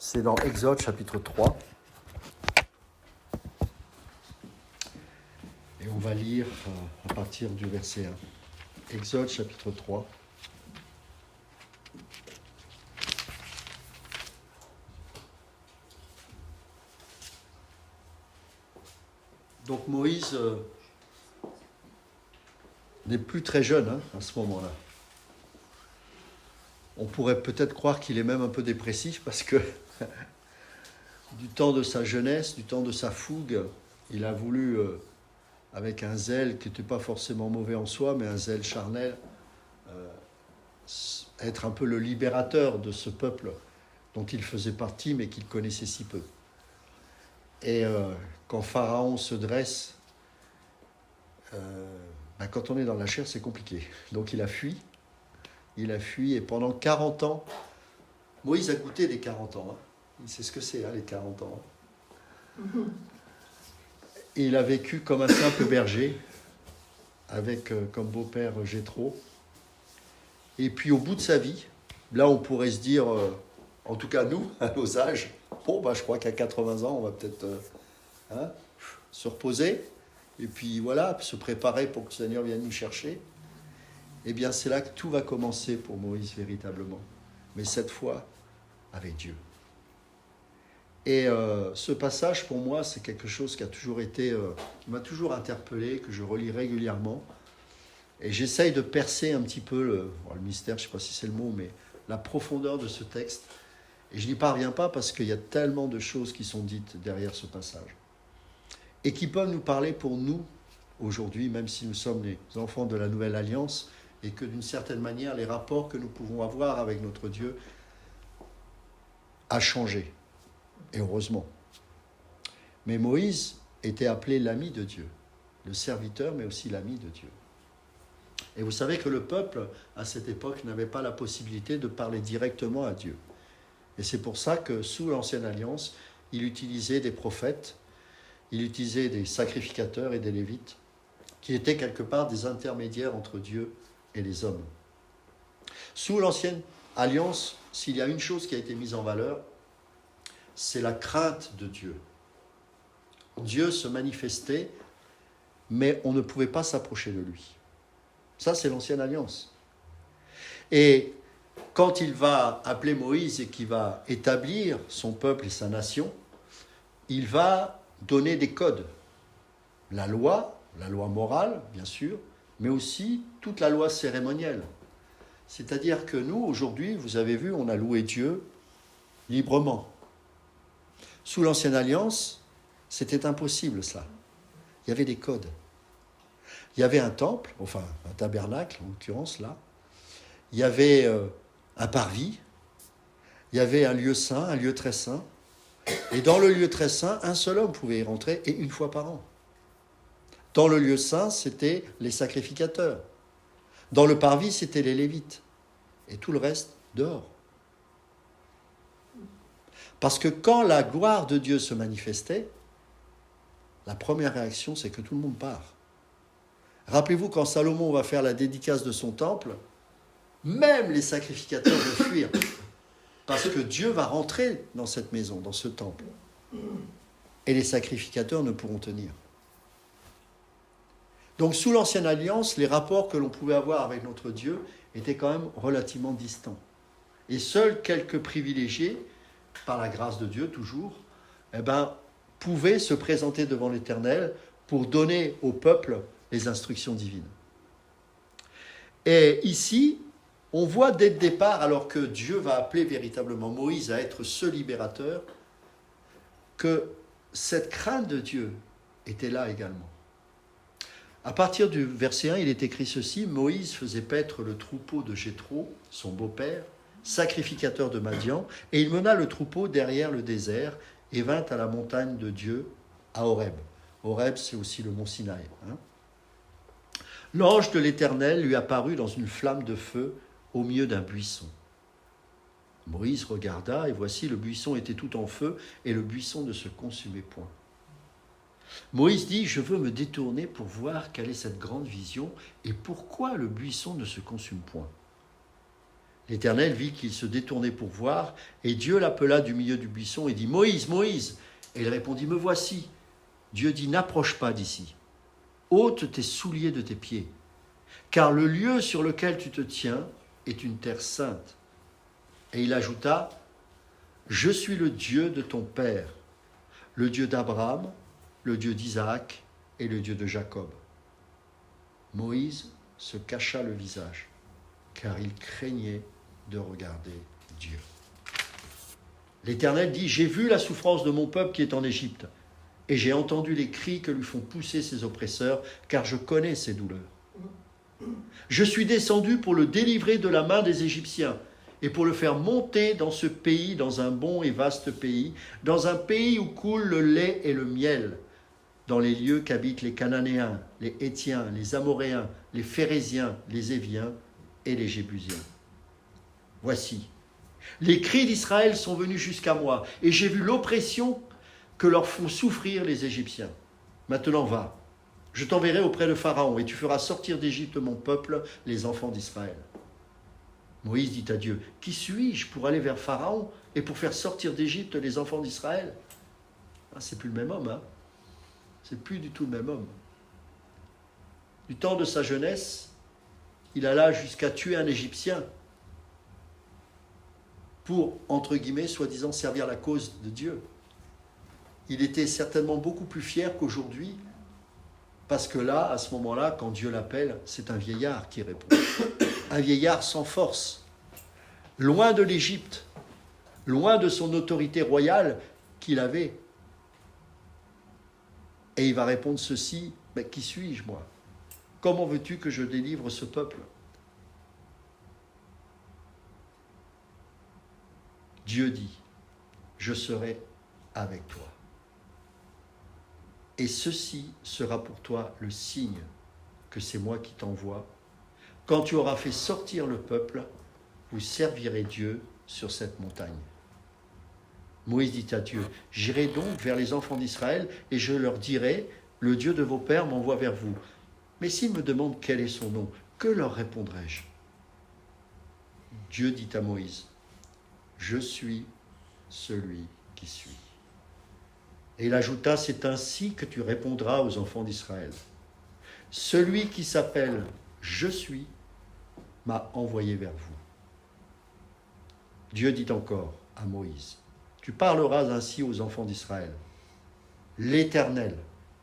C'est dans Exode chapitre 3. Et on va lire à partir du verset 1. Exode chapitre 3. Donc Moïse n'est plus très jeune à ce moment-là. On pourrait peut-être croire qu'il est même un peu dépressif parce que du temps de sa jeunesse, du temps de sa fougue, il a voulu, avec un zèle qui n'était pas forcément mauvais en soi, mais un zèle charnel, être un peu le libérateur de ce peuple dont il faisait partie mais qu'il connaissait si peu. Et quand Pharaon se dresse, quand on est dans la chair, c'est compliqué. Donc il a fui et pendant 40 ans, Moïse a goûté les 40 ans. Il sait ce que c'est, les 40 ans. Et il a vécu comme un simple berger, avec comme beau-père Jéthro. Et puis au bout de sa vie, là on pourrait se dire, en tout cas nous, à nos âges, je crois qu'à 80 ans, on va peut-être se reposer, et puis voilà, se préparer pour que le Seigneur vienne nous chercher. Eh bien c'est là que tout va commencer pour Moïse véritablement. Mais cette fois, avec Dieu. Et ce passage, pour moi, c'est quelque chose qui a toujours été, qui m'a toujours interpellé, que je relis régulièrement. Et j'essaye de percer un petit peu le mystère, je ne sais pas si c'est le mot, mais la profondeur de ce texte. Et je n'y parviens pas parce qu'il y a tellement de choses qui sont dites derrière ce passage. Et qui peuvent nous parler pour nous, aujourd'hui, même si nous sommes les enfants de la Nouvelle Alliance, et que d'une certaine manière, les rapports que nous pouvons avoir avec notre Dieu a changé. Et heureusement. Mais Moïse était appelé l'ami de Dieu, le serviteur, mais aussi l'ami de Dieu. Et vous savez que le peuple, à cette époque, n'avait pas la possibilité de parler directement à Dieu. Et c'est pour ça que, sous l'Ancienne Alliance, il utilisait des prophètes, il utilisait des sacrificateurs et des lévites, qui étaient quelque part des intermédiaires entre Dieu et les hommes. Sous l'Ancienne Alliance, s'il y a une chose qui a été mise en valeur, c'est la crainte de Dieu. Dieu se manifestait, mais on ne pouvait pas s'approcher de lui. Ça, c'est l'Ancienne Alliance. Et quand il va appeler Moïse et qu'il va établir son peuple et sa nation, il va donner des codes. La loi morale, bien sûr, mais aussi toute la loi cérémonielle. C'est-à-dire que nous, aujourd'hui, vous avez vu, on a loué Dieu librement. Sous l'Ancienne Alliance, c'était impossible, cela. Il y avait des codes. Il y avait un temple, enfin un tabernacle, en l'occurrence, là. Il y avait un parvis. Il y avait un lieu saint, un lieu très saint. Et dans le lieu très saint, un seul homme pouvait y rentrer, et une fois par an. Dans le lieu saint, c'était les sacrificateurs. Dans le parvis, c'était les lévites. Et tout le reste, dehors. Parce que quand la gloire de Dieu se manifestait, la première réaction, c'est que tout le monde part. Rappelez-vous, quand Salomon va faire la dédicace de son temple, même les sacrificateurs vont fuir. Parce que Dieu va rentrer dans cette maison, dans ce temple. Et les sacrificateurs ne pourront tenir. Donc, sous l'Ancienne Alliance, les rapports que l'on pouvait avoir avec notre Dieu étaient quand même relativement distants. Et seuls quelques privilégiés, par la grâce de Dieu toujours, pouvaient se présenter devant l'Éternel pour donner au peuple les instructions divines. Et ici, on voit dès le départ, alors que Dieu va appeler véritablement Moïse à être ce libérateur, que cette crainte de Dieu était là également. À partir du verset 1, il est écrit ceci: Moïse faisait paître le troupeau de Jéthro, son beau-père, sacrificateur de Madian, et il mena le troupeau derrière le désert et vint à la montagne de Dieu, à Horeb. Horeb, c'est aussi le mont Sinaï. L'ange de l'Éternel lui apparut dans une flamme de feu au milieu d'un buisson. Moïse regarda, et voici, le buisson était tout en feu, et le buisson ne se consumait point. Moïse dit: je veux me détourner pour voir quelle est cette grande vision, et pourquoi le buisson ne se consume point. L'Éternel vit qu'il se détournait pour voir, et Dieu l'appela du milieu du buisson et dit « Moïse, Moïse !» Et il répondit « Me voici !» Dieu dit « N'approche pas d'ici. Ôte tes souliers de tes pieds, car le lieu sur lequel tu te tiens est une terre sainte. » Et il ajouta « Je suis le Dieu de ton père, le Dieu d'Abraham, le Dieu d'Isaac et le Dieu de Jacob. » Moïse se cacha le visage, car il craignait de regarder Dieu. L'Éternel dit « J'ai vu la souffrance de mon peuple qui est en Égypte, et j'ai entendu les cris que lui font pousser ses oppresseurs, car je connais ses douleurs. Je suis descendu pour le délivrer de la main des Égyptiens, et pour le faire monter dans ce pays, dans un bon et vaste pays, dans un pays où coule le lait et le miel, dans les lieux qu'habitent les Cananéens, les Hétiens, les Amoréens, les Phéréziens, les Éviens et les Jébusiens. Voici, les cris d'Israël sont venus jusqu'à moi, et j'ai vu l'oppression que leur font souffrir les Égyptiens. Maintenant va, je t'enverrai auprès de Pharaon, et tu feras sortir d'Égypte mon peuple, les enfants d'Israël. Moïse dit à Dieu, qui suis-je pour aller vers Pharaon et pour faire sortir d'Égypte les enfants d'Israël ? C'est plus le même homme, hein ? C'est plus du tout le même homme. Du temps de sa jeunesse, il alla jusqu'à tuer un Égyptien pour, entre guillemets, soi-disant servir la cause de Dieu. Il était certainement beaucoup plus fier qu'aujourd'hui, parce que là, à ce moment-là, quand Dieu l'appelle, c'est un vieillard qui répond. Un vieillard sans force, loin de l'Égypte, loin de son autorité royale qu'il avait. Et il va répondre ceci, mais qui suis-je moi ? Comment veux-tu que je délivre ce peuple ? Dieu dit, je serai avec toi. Et ceci sera pour toi le signe que c'est moi qui t'envoie. Quand tu auras fait sortir le peuple, vous servirez Dieu sur cette montagne. Moïse dit à Dieu, j'irai donc vers les enfants d'Israël et je leur dirai, le Dieu de vos pères m'envoie vers vous. Mais s'ils me demandent quel est son nom, que leur répondrai-je ? Dieu dit à Moïse, je suis celui qui suis. Et il ajouta, c'est ainsi que tu répondras aux enfants d'Israël. Celui qui s'appelle « Je suis » m'a envoyé vers vous. Dieu dit encore à Moïse, tu parleras ainsi aux enfants d'Israël. L'Éternel,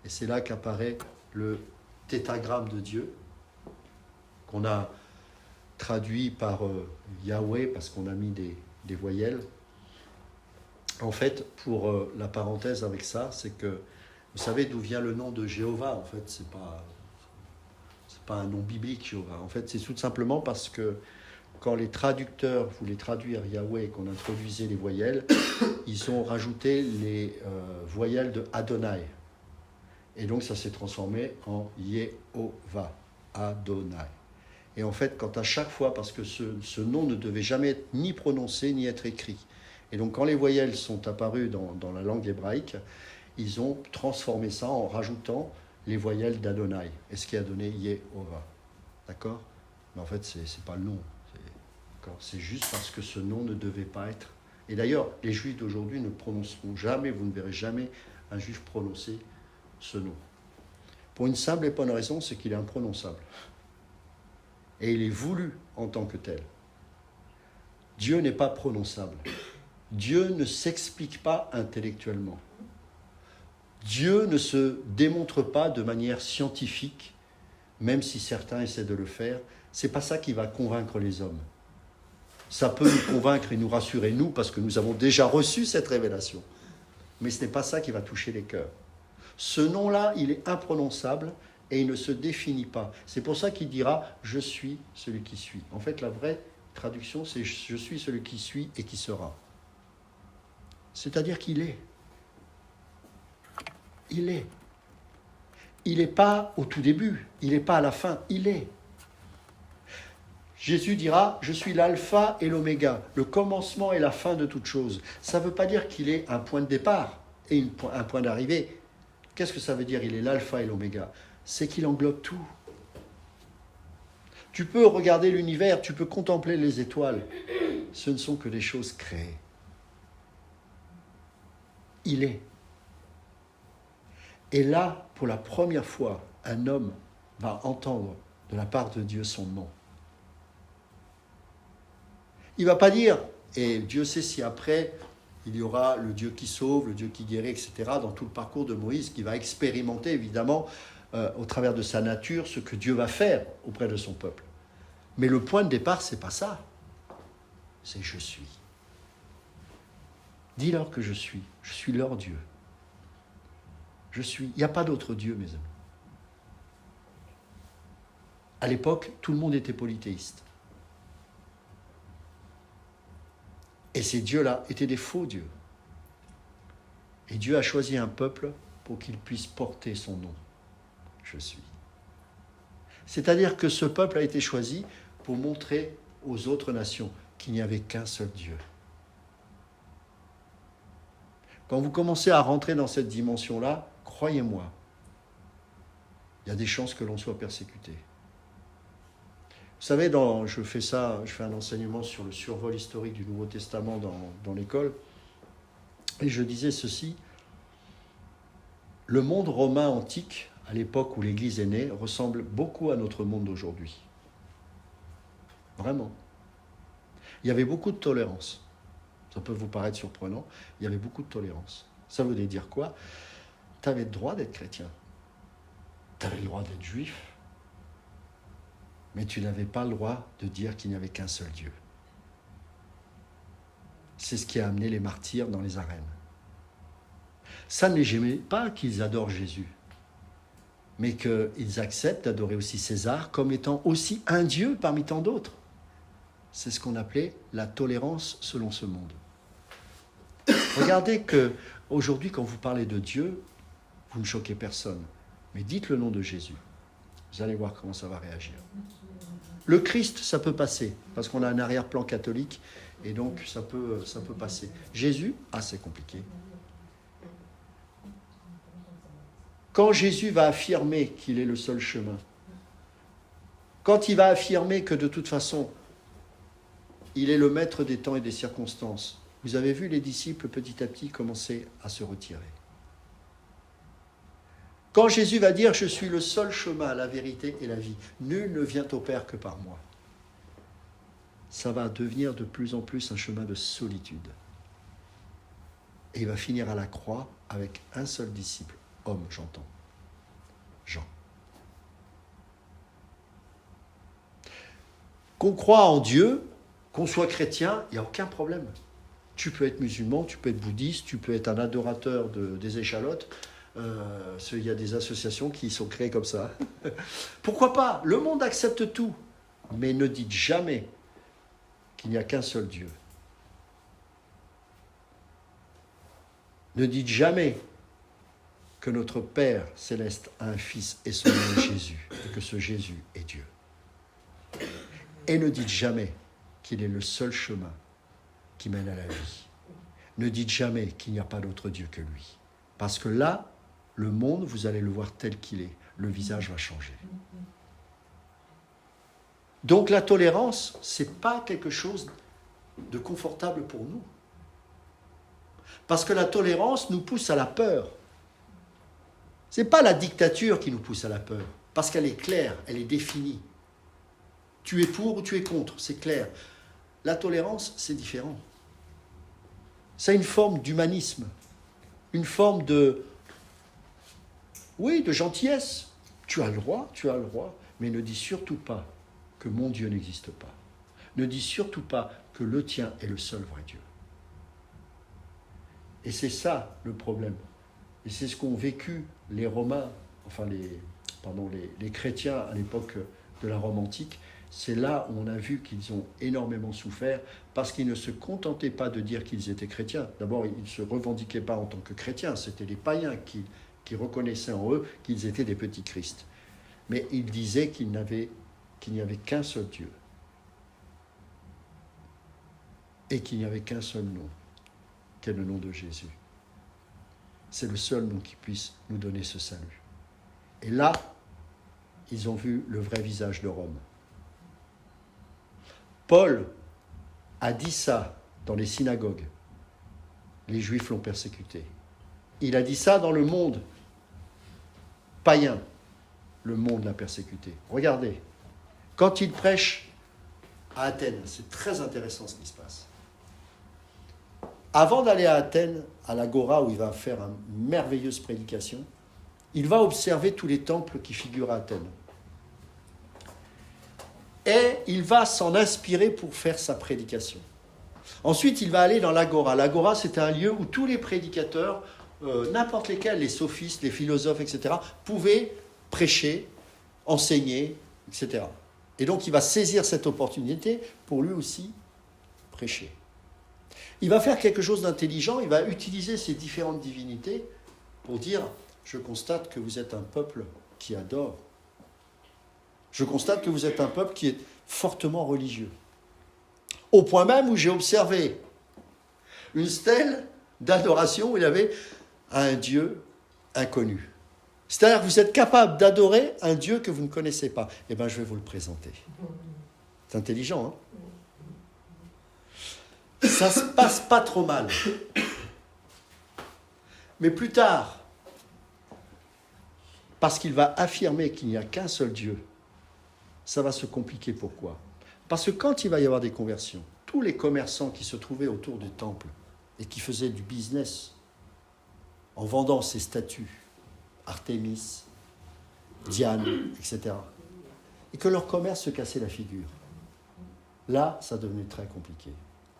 et c'est là qu'apparaît le tétragramme de Dieu, qu'on a traduit par Yahweh, parce qu'on a mis des voyelles. En fait, pour la parenthèse avec ça, c'est que, vous savez d'où vient le nom de Jéhovah, en fait, c'est pas un nom biblique, Jéhovah. En fait, c'est tout simplement parce que quand les traducteurs voulaient traduire Yahweh et qu'on introduisait les voyelles, ils ont rajouté les voyelles de Adonai. Et donc, ça s'est transformé en Yehovah, Adonai. Et en fait, quand à chaque fois, parce que ce nom ne devait jamais être ni prononcé ni être écrit. Et donc, quand les voyelles sont apparues dans la langue hébraïque, ils ont transformé ça en rajoutant les voyelles d'Adonai. Et ce qui a donné Yehovah. D'accord ? Mais en fait, c'est pas le nom. C'est juste parce que ce nom ne devait pas être. Et d'ailleurs, les Juifs d'aujourd'hui ne prononceront jamais, vous ne verrez jamais un Juif prononcer ce nom. Pour une simple et bonne raison, c'est qu'il est imprononçable. Et il est voulu en tant que tel. Dieu n'est pas prononçable. Dieu ne s'explique pas intellectuellement. Dieu ne se démontre pas de manière scientifique, même si certains essaient de le faire. Ce n'est pas ça qui va convaincre les hommes. Ça peut nous convaincre et nous rassurer, nous, parce que nous avons déjà reçu cette révélation. Mais ce n'est pas ça qui va toucher les cœurs. Ce nom-là, il est imprononçable et il ne se définit pas. C'est pour ça qu'il dira « Je suis celui qui suis ». En fait, la vraie traduction, c'est « Je suis celui qui suis et qui sera ». C'est-à-dire qu'il est. Il est. Il n'est pas au tout début, il n'est pas à la fin, il est. Jésus dira, je suis l'alpha et l'oméga, le commencement et la fin de toute chose. Ça ne veut pas dire qu'il est un point de départ et un point d'arrivée. Qu'est-ce que ça veut dire, il est l'alpha et l'oméga ? C'est qu'il englobe tout. Tu peux regarder l'univers, tu peux contempler les étoiles. Ce ne sont que des choses créées. Il est. Et là, pour la première fois, un homme va entendre de la part de Dieu son nom. Il ne va pas dire, et Dieu sait si après, il y aura le Dieu qui sauve, le Dieu qui guérit, etc., dans tout le parcours de Moïse, qui va expérimenter, évidemment, au travers de sa nature, ce que Dieu va faire auprès de son peuple. Mais le point de départ, ce n'est pas ça. C'est « je suis ». Dis-leur que je suis leur Dieu. Je suis. Il n'y a pas d'autre Dieu, mes amis. À l'époque, tout le monde était polythéiste. Et ces dieux-là étaient des faux dieux. Et Dieu a choisi un peuple pour qu'il puisse porter son nom. Je suis. C'est-à-dire que ce peuple a été choisi pour montrer aux autres nations qu'il n'y avait qu'un seul Dieu. Quand vous commencez à rentrer dans cette dimension-là, croyez-moi, il y a des chances que l'on soit persécuté. Vous savez, je fais un enseignement sur le survol historique du Nouveau Testament dans l'école, et je disais ceci, le monde romain antique, à l'époque où l'Église est née, ressemble beaucoup à notre monde d'aujourd'hui. Vraiment. Il y avait beaucoup de tolérance. Ça peut vous paraître surprenant, il y avait beaucoup de tolérance. Ça voulait dire quoi ? Tu avais le droit d'être chrétien. Tu avais le droit d'être juif. Mais tu n'avais pas le droit de dire qu'il n'y avait qu'un seul Dieu. C'est ce qui a amené les martyrs dans les arènes. Ça ne les gênait pas qu'ils adorent Jésus, mais qu'ils acceptent d'adorer aussi César comme étant aussi un Dieu parmi tant d'autres. C'est ce qu'on appelait la tolérance selon ce monde. Regardez qu'aujourd'hui, quand vous parlez de Dieu, vous ne choquez personne. Mais dites le nom de Jésus. Vous allez voir comment ça va réagir. Le Christ, ça peut passer, parce qu'on a un arrière-plan catholique, et donc ça peut passer. Jésus, c'est compliqué. Quand Jésus va affirmer qu'il est le seul chemin, quand il va affirmer que de toute façon, il est le maître des temps et des circonstances, vous avez vu les disciples petit à petit commencer à se retirer. Quand Jésus va dire « Je suis le seul chemin, la vérité et la vie, nul ne vient au Père que par moi », ça va devenir de plus en plus un chemin de solitude. Et il va finir à la croix avec un seul disciple, homme, j'entends, Jean. Qu'on croit en Dieu, qu'on soit chrétien, il n'y a aucun problème. Tu peux être musulman, tu peux être bouddhiste, tu peux être un adorateur des échalotes. Il y a des associations qui sont créées comme ça. Pourquoi pas ? Le monde accepte tout. Mais ne dites jamais qu'il n'y a qu'un seul Dieu. Ne dites jamais que notre Père céleste a un Fils et son nom est Jésus, et que ce Jésus est Dieu. Et ne dites jamais qu'il est le seul chemin qui mène à la vie. Ne dites jamais qu'il n'y a pas d'autre Dieu que lui. Parce que là, le monde, vous allez le voir tel qu'il est. Le visage va changer. Donc la tolérance, ce n'est pas quelque chose de confortable pour nous. Parce que la tolérance nous pousse à la peur. Ce n'est pas la dictature qui nous pousse à la peur. Parce qu'elle est claire, elle est définie. Tu es pour ou tu es contre, c'est clair. La tolérance, c'est différent. C'est une forme d'humanisme. Une forme de gentillesse. Tu as le droit, mais ne dis surtout pas que mon Dieu n'existe pas. Ne dis surtout pas que le tien est le seul vrai Dieu. Et c'est ça le problème. Et c'est ce qu'ont vécu les Romains, les chrétiens à l'époque de la Rome antique. C'est là où on a vu qu'ils ont énormément souffert parce qu'ils ne se contentaient pas de dire qu'ils étaient chrétiens. D'abord, ils ne se revendiquaient pas en tant que chrétiens. C'était les païens qui reconnaissaient en eux qu'ils étaient des petits Christ. Mais ils disaient qu'il n'y avait qu'un seul Dieu. Et qu'il n'y avait qu'un seul nom, qu'est le nom de Jésus. C'est le seul nom qui puisse nous donner ce salut. Et là, ils ont vu le vrai visage de Rome. Paul a dit ça dans les synagogues. Les Juifs l'ont persécuté. Il a dit ça dans le monde païen. Le monde l'a persécuté. Regardez, quand il prêche à Athènes, c'est très intéressant ce qui se passe. Avant d'aller à Athènes, à l'Agora, où il va faire une merveilleuse prédication, il va observer tous les temples qui figurent à Athènes. Et il va s'en inspirer pour faire sa prédication. Ensuite, il va aller dans l'Agora. L'Agora, c'était un lieu où tous les prédicateurs, n'importe lesquels, les sophistes, les philosophes, etc., pouvaient prêcher, enseigner, etc. Et donc, il va saisir cette opportunité pour lui aussi prêcher. Il va faire quelque chose d'intelligent, il va utiliser ces différentes divinités pour dire « Je constate que vous êtes un peuple qui adore. Je constate que vous êtes un peuple qui est fortement religieux. » Au point même où j'ai observé une stèle d'adoration où il y avait un Dieu inconnu. C'est-à-dire que vous êtes capable d'adorer un Dieu que vous ne connaissez pas. Eh bien, je vais vous le présenter. C'est intelligent, hein ? Ça se passe pas trop mal. Mais plus tard, parce qu'il va affirmer qu'il n'y a qu'un seul Dieu, ça va se compliquer. Pourquoi ? Parce que quand il va y avoir des conversions, tous les commerçants qui se trouvaient autour du temple et qui faisaient du business en vendant ces statues, Artémis, Diane, etc., et que leur commerce se cassait la figure, là, ça devenait très compliqué.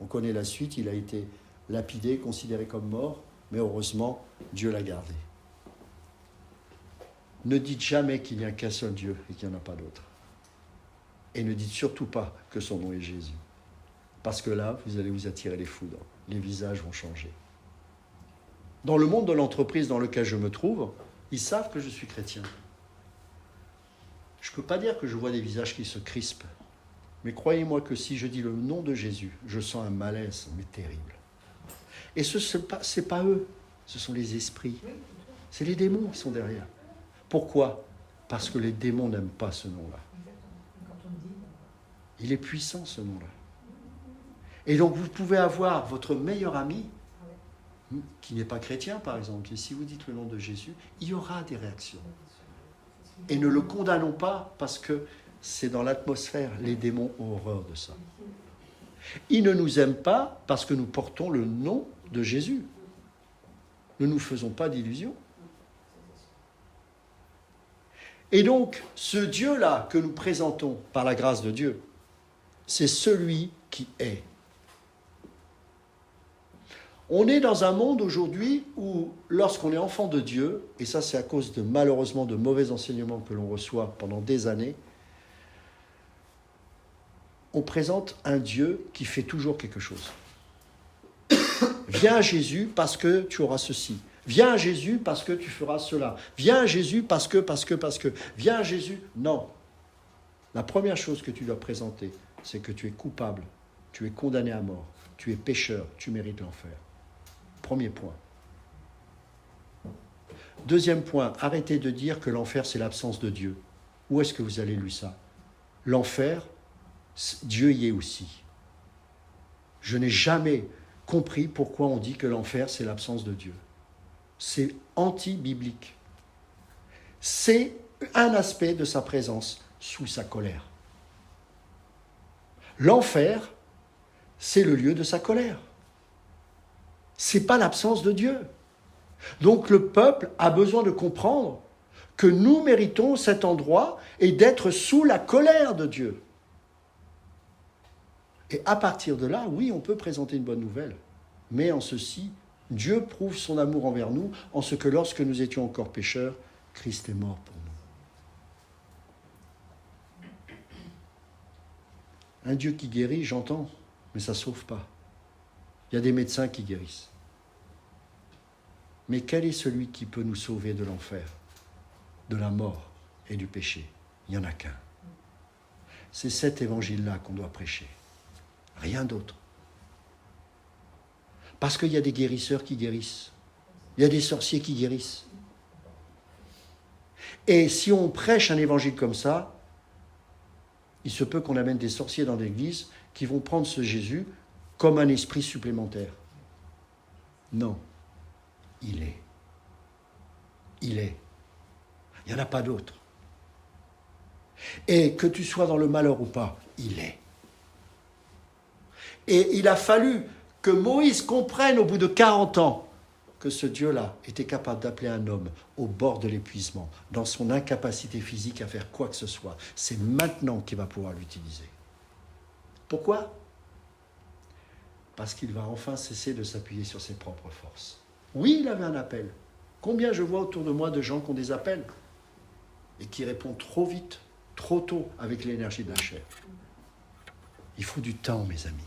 On connaît la suite, il a été lapidé, considéré comme mort, mais heureusement, Dieu l'a gardé. Ne dites jamais qu'il n'y a qu'un seul Dieu et qu'il n'y en a pas d'autre. Et ne dites surtout pas que son nom est Jésus. Parce que là, vous allez vous attirer les foudres. Les visages vont changer. Dans le monde de l'entreprise dans lequel je me trouve, ils savent que je suis chrétien. Je ne peux pas dire que je vois des visages qui se crispent. Mais croyez-moi que si je dis le nom de Jésus, je sens un malaise, mais terrible. Et ce n'est pas eux, ce sont les esprits. C'est les démons qui sont derrière. Pourquoi ? Parce que les démons n'aiment pas ce nom-là. Il est puissant, ce nom-là. Et donc, vous pouvez avoir votre meilleur ami, qui n'est pas chrétien, par exemple, et si vous dites le nom de Jésus, il y aura des réactions. Et ne le condamnons pas, parce que c'est dans l'atmosphère. Les démons ont horreur de ça. Ils ne nous aiment pas parce que nous portons le nom de Jésus. Ne nous faisons pas d'illusions. Et donc, ce Dieu-là que nous présentons par la grâce de Dieu, c'est celui qui est. On est dans un monde aujourd'hui où, lorsqu'on est enfant de Dieu, et ça c'est à cause de malheureusement de mauvais enseignements que l'on reçoit pendant des années, on présente un Dieu qui fait toujours quelque chose. Viens à Jésus parce que tu auras ceci. Viens à Jésus parce que tu feras cela. Viens à Jésus parce que. Viens à Jésus. Non. La première chose que tu dois présenter, c'est que tu es coupable, tu es condamné à mort, tu es pécheur, tu mérites l'enfer. Premier point. Deuxième point, arrêtez de dire que l'enfer, c'est l'absence de Dieu. Où est-ce que vous avez lu ça ? L'enfer, Dieu y est aussi. Je n'ai jamais compris pourquoi on dit que l'enfer, c'est l'absence de Dieu. C'est anti-biblique. C'est un aspect de sa présence sous sa colère. L'enfer, c'est le lieu de sa colère. Ce n'est pas l'absence de Dieu. Donc le peuple a besoin de comprendre que nous méritons cet endroit et d'être sous la colère de Dieu. Et à partir de là, oui, on peut présenter une bonne nouvelle. Mais en ceci, Dieu prouve son amour envers nous en ce que lorsque nous étions encore pécheurs, Christ est mort pour nous. Un Dieu qui guérit, j'entends, mais ça ne sauve pas. Il y a des médecins qui guérissent. Mais quel est celui qui peut nous sauver de l'enfer, de la mort et du péché ? Il n'y en a qu'un. C'est cet évangile-là qu'on doit prêcher. Rien d'autre. Parce qu'il y a des guérisseurs qui guérissent. Il y a des sorciers qui guérissent. Et si on prêche un évangile comme ça, il se peut qu'on amène des sorciers dans l'église qui vont prendre ce Jésus comme un esprit supplémentaire. Non, il est. Il est. Il n'y en a pas d'autre. Et que tu sois dans le malheur ou pas, il est. Et il a fallu que Moïse comprenne au bout de 40 ans que ce Dieu-là était capable d'appeler un homme au bord de l'épuisement, dans son incapacité physique à faire quoi que ce soit. C'est maintenant qu'il va pouvoir l'utiliser. Pourquoi ? Parce qu'il va enfin cesser de s'appuyer sur ses propres forces. Oui, il avait un appel. Combien je vois autour de moi de gens qui ont des appels et qui répondent trop vite, trop tôt, avec l'énergie de la chair. Il faut du temps, mes amis.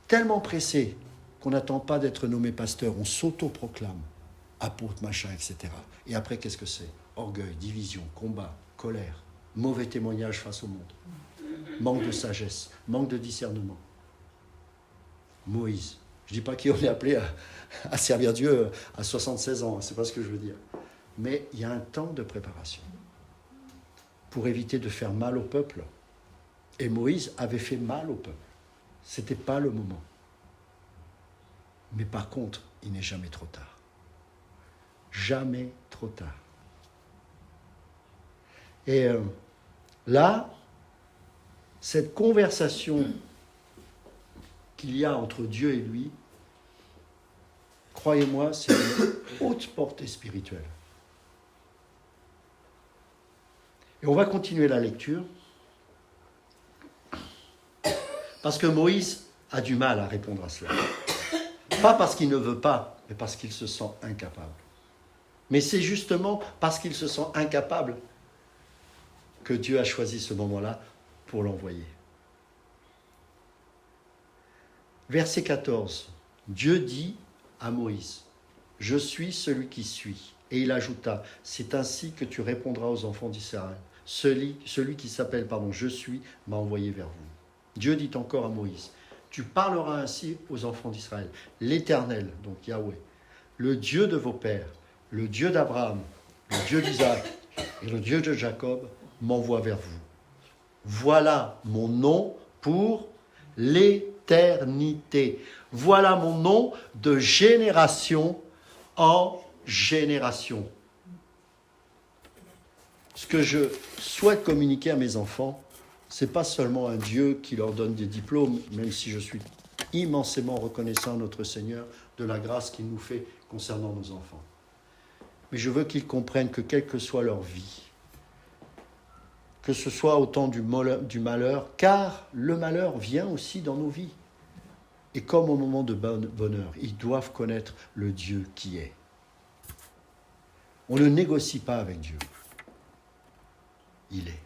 Tellement pressé qu'on n'attend pas d'être nommé pasteur, on s'auto-proclame, apôtre, machin, etc. Et après, qu'est-ce que c'est ? Orgueil, division, combat, colère, mauvais témoignage face au monde, manque de sagesse, manque de discernement. Moïse, je ne dis pas qu'on est appelé à servir Dieu à 76 ans, c'est pas ce que je veux dire. Mais il y a un temps de préparation pour éviter de faire mal au peuple. Et Moïse avait fait mal au peuple. Ce n'était pas le moment. Mais par contre, il n'est jamais trop tard. Jamais trop tard. Et là, cette conversation qu'il y a entre Dieu et lui, croyez-moi, c'est une haute portée spirituelle. Et on va continuer la lecture, parce que Moïse a du mal à répondre à cela. Pas parce qu'il ne veut pas, mais parce qu'il se sent incapable. Mais c'est justement parce qu'il se sent incapable que Dieu a choisi ce moment-là pour l'envoyer. Verset 14, Dieu dit à Moïse, « Je suis celui qui suis. » Et il ajouta, « C'est ainsi que tu répondras aux enfants d'Israël. Celui qui s'appelle, je suis, m'a envoyé vers vous. » Dieu dit encore à Moïse, « Tu parleras ainsi aux enfants d'Israël. L'Éternel, donc Yahweh, le Dieu de vos pères, le Dieu d'Abraham, le Dieu d'Isaac et le Dieu de Jacob m'envoie vers vous. Voilà mon nom pour l'éternité. Voilà mon nom de génération en génération. » Ce que je souhaite communiquer à mes enfants, ce n'est pas seulement un Dieu qui leur donne des diplômes, même si je suis immensément reconnaissant à notre Seigneur de la grâce qu'il nous fait concernant nos enfants. Mais je veux qu'ils comprennent que quelle que soit leur vie, que ce soit au temps du malheur, car le malheur vient aussi dans nos vies. Et comme au moment de bonheur, ils doivent connaître le Dieu qui est. On ne négocie pas avec Dieu. Il est.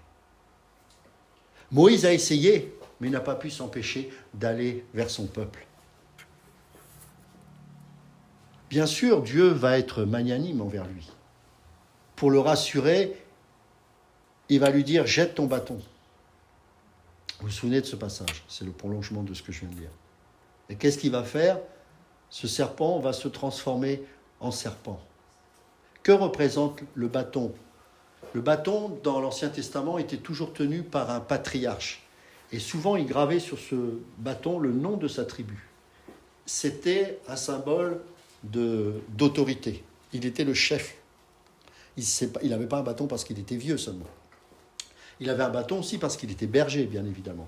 Moïse a essayé, mais il n'a pas pu s'empêcher d'aller vers son peuple. Bien sûr, Dieu va être magnanime envers lui. Pour le rassurer, il va lui dire « Jette ton bâton ». Vous vous souvenez de ce passage ? C'est le prolongement de ce que je viens de dire. Et qu'est-ce qu'il va faire ? Ce serpent va se transformer en serpent. Que représente le bâton ? Le bâton, dans l'Ancien Testament, était toujours tenu par un patriarche. Et souvent, il gravait sur ce bâton le nom de sa tribu. C'était un symbole d'autorité. Il était le chef. Il n'avait pas un bâton parce qu'il était vieux seulement. Il avait un bâton aussi parce qu'il était berger, bien évidemment.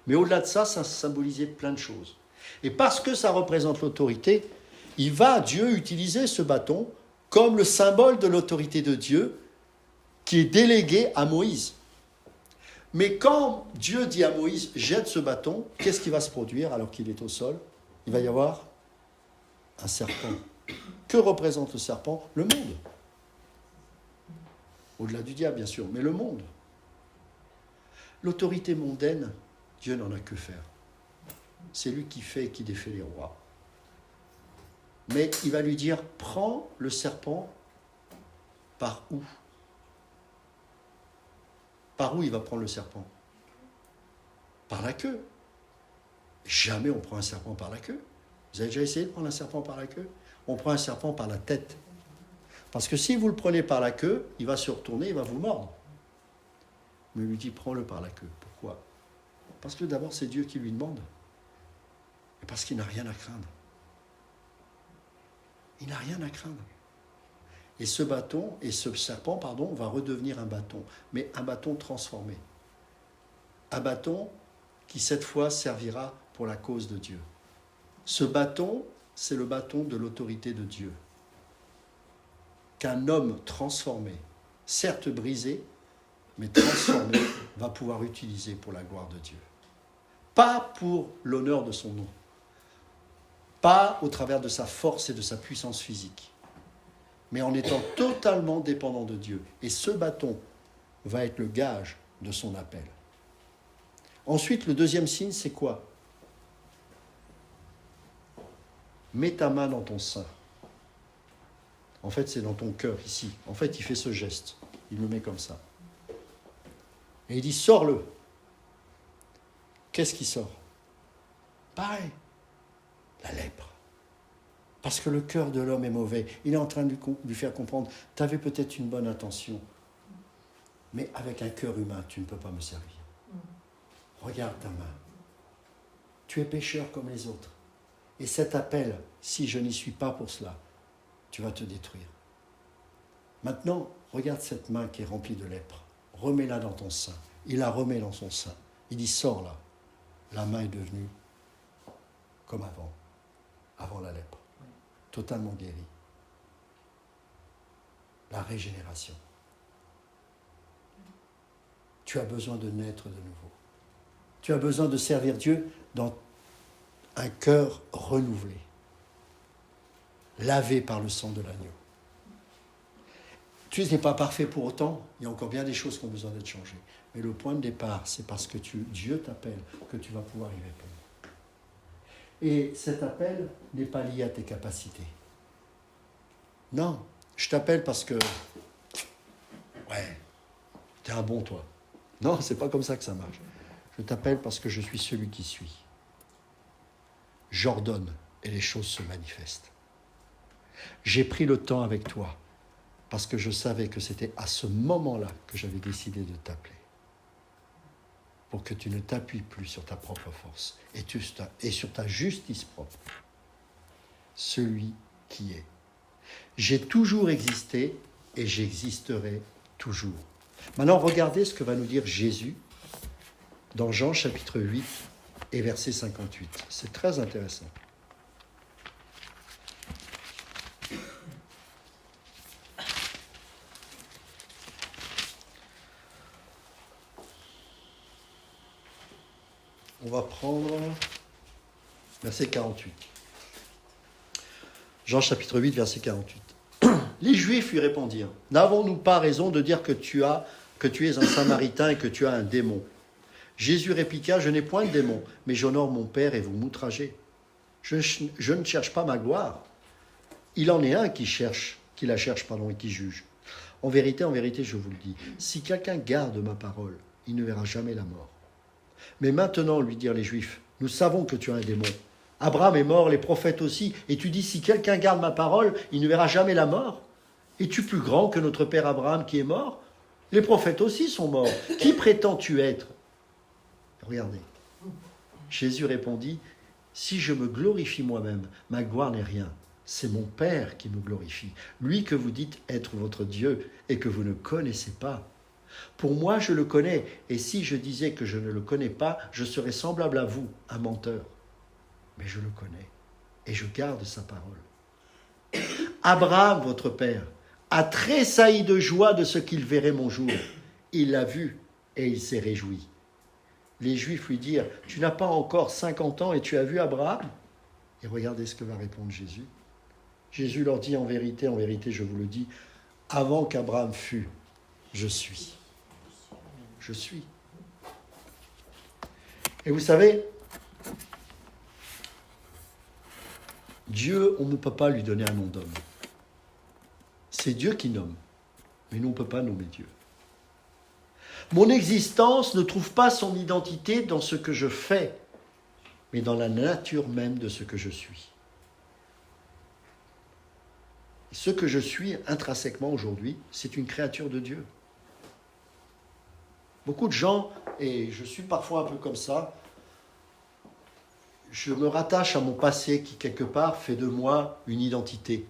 Mais au-delà de ça, ça symbolisait plein de choses. Et parce que ça représente l'autorité, Dieu, utiliser ce bâton comme le symbole de l'autorité de Dieu qui est délégué à Moïse. Mais quand Dieu dit à Moïse, jette ce bâton, qu'est-ce qui va se produire alors qu'il est au sol ? Il va y avoir un serpent. Que représente le serpent ? Le monde. Au-delà du diable, bien sûr, mais le monde. L'autorité mondaine, Dieu n'en a que faire. C'est lui qui fait et qui défait les rois. Mais il va lui dire, prends le serpent par où ? Par où il va prendre le serpent ? Par la queue. Jamais on prend un serpent par la queue. Vous avez déjà essayé de prendre un serpent par la queue ? On prend un serpent par la tête. Parce que si vous le prenez par la queue, il va se retourner, il va vous mordre. Mais il lui dit, prends-le par la queue. Pourquoi ? Parce que d'abord, c'est Dieu qui lui demande. Et parce qu'il n'a rien à craindre. Il n'a rien à craindre. Et ce serpent, va redevenir un bâton, mais un bâton transformé. Un bâton qui, cette fois, servira pour la cause de Dieu. Ce bâton, c'est le bâton de l'autorité de Dieu. Qu'un homme transformé, certes brisé, mais transformé, va pouvoir utiliser pour la gloire de Dieu. Pas pour l'honneur de son nom. Pas au travers de sa force et de sa puissance physique, mais en étant totalement dépendant de Dieu. Et ce bâton va être le gage de son appel. Ensuite, le deuxième signe, c'est quoi? Mets ta main dans ton sein. En fait, c'est dans ton cœur, ici. En fait, il fait ce geste. Il le met comme ça. Et il dit, sors-le. Qu'est-ce qui sort? Pareil. La lèpre. Parce que le cœur de l'homme est mauvais. Il est en train de lui faire comprendre, tu avais peut-être une bonne intention, mais avec un cœur humain, tu ne peux pas me servir. Regarde ta main. Tu es pécheur comme les autres. Et cet appel, si je n'y suis pas pour cela, tu vas te détruire. Maintenant, regarde cette main qui est remplie de lèpre. Remets-la dans ton sein. Il la remet dans son sein. Il dit, sors-la. La main est devenue comme avant la lèpre. Totalement guérie. La régénération. Tu as besoin de naître de nouveau. Tu as besoin de servir Dieu dans un cœur renouvelé, lavé par le sang de l'agneau. Tu n'es pas parfait pour autant, il y a encore bien des choses qui ont besoin d'être changées. Mais le point de départ, c'est parce que Dieu t'appelle que tu vas pouvoir y répondre. Et cet appel n'est pas lié à tes capacités. Non, je t'appelle parce que, t'es un bon toi. Non, c'est pas comme ça que ça marche. Je t'appelle parce que je suis celui qui suis. J'ordonne et les choses se manifestent. J'ai pris le temps avec toi parce que je savais que c'était à ce moment-là que j'avais décidé de t'appeler. Pour que tu ne t'appuies plus sur ta propre force et sur ta justice propre. Celui qui est. J'ai toujours existé et j'existerai toujours. Maintenant, regardez ce que va nous dire Jésus dans Jean chapitre 8 et verset 58. C'est très intéressant. On va prendre verset 48. Jean chapitre 8, verset 48. Les Juifs lui répondirent, « N'avons-nous pas raison de dire que tu es un Samaritain et que tu as un démon ?» Jésus répliqua, « Je n'ai point de démon, mais j'honore mon Père et vous m'outragez. Je ne cherche pas ma gloire. Il en est un qui la cherche, et qui juge. En vérité, je vous le dis, si quelqu'un garde ma parole, il ne verra jamais la mort. Mais maintenant, lui dirent les Juifs, nous savons que tu as un démon. Abraham est mort, les prophètes aussi, et tu dis, si quelqu'un garde ma parole, il ne verra jamais la mort. Es-tu plus grand que notre père Abraham qui est mort? Les prophètes aussi sont morts. Qui prétends-tu être? Regardez. Jésus répondit, si je me glorifie moi-même, ma gloire n'est rien. C'est mon Père qui me glorifie, lui que vous dites être votre Dieu et que vous ne connaissez pas. Pour moi, je le connais, et si je disais que je ne le connais pas, je serais semblable à vous, un menteur. Mais je le connais, et je garde sa parole. Abraham, votre père, a tressailli de joie de ce qu'il verrait mon jour. Il l'a vu, et il s'est réjoui. Les Juifs lui dirent, « Tu n'as pas encore 50 ans et tu as vu Abraham ?» Et regardez ce que va répondre Jésus. Jésus leur dit, en vérité, je vous le dis, avant qu'Abraham fût, je suis. Je suis. Et vous savez, Dieu, on ne peut pas lui donner un nom d'homme. C'est Dieu qui nomme, mais nous, on ne peut pas nommer Dieu. Mon existence ne trouve pas son identité dans ce que je fais, mais dans la nature même de ce que je suis. Ce que je suis intrinsèquement aujourd'hui, c'est une créature de Dieu. Beaucoup de gens, et je suis parfois un peu comme ça, je me rattache à mon passé qui, quelque part, fait de moi une identité.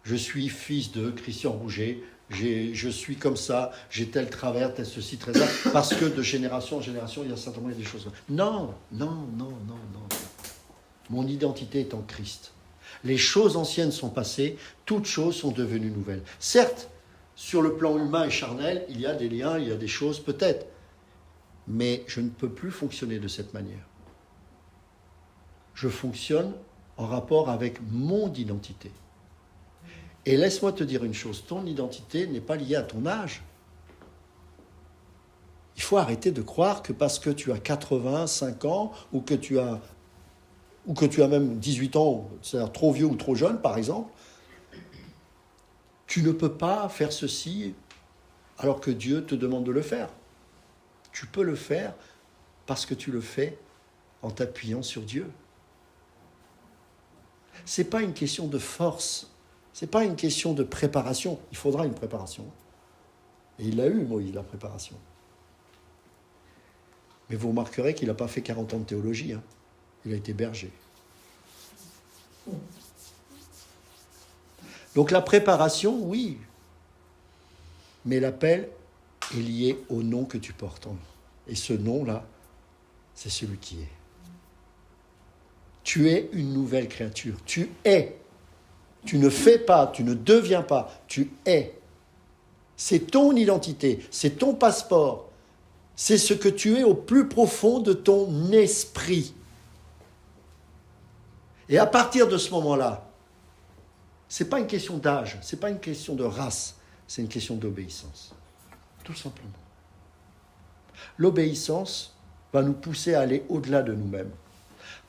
Je suis fils de Christian Rouget, je suis comme ça, j'ai tel travers, tel ceci, tel ça, parce que de génération en génération, il y a certainement des choses. Non, non, non, non, non. Mon identité est en Christ. Les choses anciennes sont passées, toutes choses sont devenues nouvelles. Certes, sur le plan humain et charnel, il y a des liens, il y a des choses peut-être, mais je ne peux plus fonctionner de cette manière. Je fonctionne en rapport avec mon identité. Et laisse-moi te dire une chose, ton identité n'est pas liée à ton âge. Il faut arrêter de croire que parce que tu as 85 ans ou que tu as même 18 ans, c'est-à-dire trop vieux ou trop jeune par exemple, tu ne peux pas faire ceci alors que Dieu te demande de le faire. Tu peux le faire parce que tu le fais en t'appuyant sur Dieu. Ce n'est pas une question de force, ce n'est pas une question de préparation. Il faudra une préparation. Et il l'a eu, Moïse, la préparation. Mais vous remarquerez qu'il n'a pas fait 40 ans de théologie. Hein. Il a été berger. Donc la préparation, oui. Mais l'appel est lié au nom que tu portes. Et ce nom-là, c'est celui qui est. Tu es une nouvelle créature. Tu es. Tu ne fais pas, tu ne deviens pas. Tu es. C'est ton identité, c'est ton passeport. C'est ce que tu es au plus profond de ton esprit. Et à partir de ce moment-là, ce n'est pas une question d'âge, ce n'est pas une question de race, c'est une question d'obéissance. Tout simplement. L'obéissance va nous pousser à aller au-delà de nous-mêmes.